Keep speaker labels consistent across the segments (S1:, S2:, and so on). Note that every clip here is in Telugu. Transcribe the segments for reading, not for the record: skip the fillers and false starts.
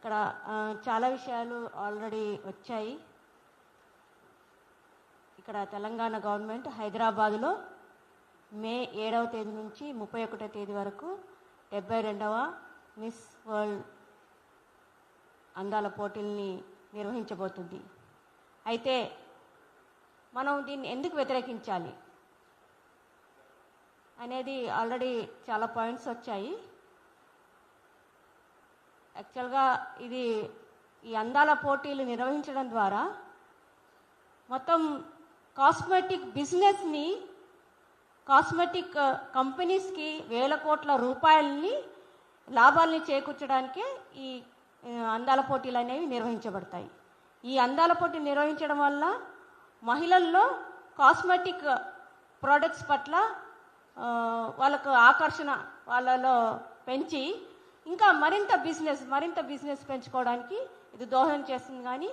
S1: ఇక్కడ చాలా విషయాలు ఆల్రెడీ వచ్చాయి. ఇక్కడ తెలంగాణ గవర్నమెంట్ హైదరాబాదులో మే 7వ తేదీ నుంచి 31వ తేదీ వరకు 72వ మిస్ వరల్డ్ అందాల పోటీల్ని నిర్వహించబోతుంది. అయితే మనం దీన్ని ఎందుకు వ్యతిరేకించాలి అనేది ఆల్రెడీ చాలా పాయింట్స్ వచ్చాయి. యాక్చువల్గా ఈ అందాల పోటీలు నిర్వహించడం ద్వారా మొత్తం కాస్మెటిక్ బిజినెస్ని, కాస్మెటిక్ కంపెనీస్కి వేల కోట్ల రూపాయలని లాభాలని చేకూర్చడానికే ఈ అందాల పోటీలు అనేవి నిర్వహించబడతాయి. ఈ అందాల పోటీ నిర్వహించడం వల్ల మహిళల్లో కాస్మెటిక్ ప్రోడక్ట్స్ పట్ల వాళ్ళకు ఆకర్షణ వాళ్ళలో పెంచి ఇంకా మరింత బిజినెస్ పెంచుకోవడానికి ఇది దోహదం చేస్తుంది. కానీ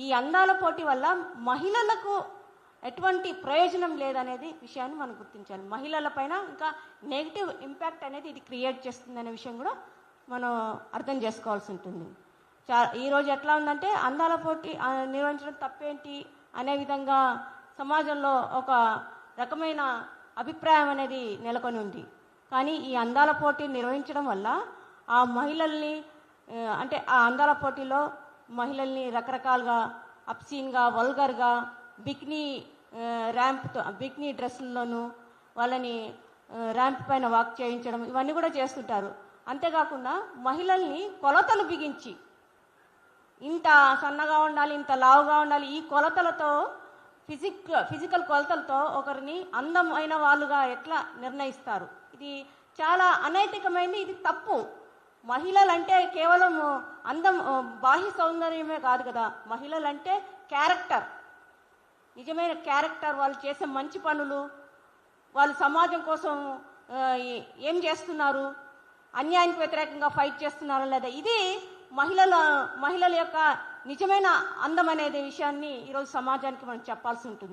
S1: ఈ అందాల పోటీ వల్ల మహిళలకు ఎటువంటి ప్రయోజనం లేదనేది విషయాన్ని మనం గుర్తించాలి. మహిళల పైన ఇంకా నెగిటివ్ ఇంపాక్ట్ అనేది ఇది క్రియేట్ చేస్తుందనే విషయం కూడా మనం అర్థం చేసుకోవాల్సి ఉంటుంది. ఈరోజు ఎట్లా ఉందంటే అందాల పోటీ నిర్వహించడం తప్పేంటి అనే విధంగా సమాజంలో ఒక రకమైన అభిప్రాయం అనేది నెలకొని ఉంది. కానీ ఈ అందాల పోటీ నిర్వహించడం వల్ల ఆ మహిళల్ని అంటే ఆ అందాల పోటీలో మహిళల్ని రకరకాలుగా అప్సీన్గా, వల్గర్గా, బిక్నీ డ్రెస్సుల్లోనూ వాళ్ళని ర్యాంప్ పైన వాక్ చేయించడం ఇవన్నీ కూడా చేస్తుంటారు. అంతేకాకుండా మహిళల్ని కొలతలు బిగించి ఇంత సన్నగా ఉండాలి, ఇంత లావుగా ఉండాలి, ఈ కొలతలతో ఫిజికల్ కొలతలతో ఒకరిని అందమైన వాళ్ళుగా ఎట్లా నిర్ణయిస్తారు? ఇది చాలా అనైతికమైనది, ఇది తప్పు. మహిళలంటే కేవలం అందం, బాహ్య సౌందర్యమే కాదు కదా. మహిళలంటే క్యారెక్టర్, నిజమైన క్యారెక్టర్, వాళ్ళు చేసే మంచి పనులు, వాళ్ళు సమాజం కోసం ఏం చేస్తున్నారు, అన్యాయానికి వ్యతిరేకంగా ఫైట్ చేస్తున్నారా లేదా, ఇది మహిళల యొక్క నిజమైన అందం అనేది విషయాన్ని ఈరోజు సమాజానికి మనం చెప్పాల్సి ఉంటుంది.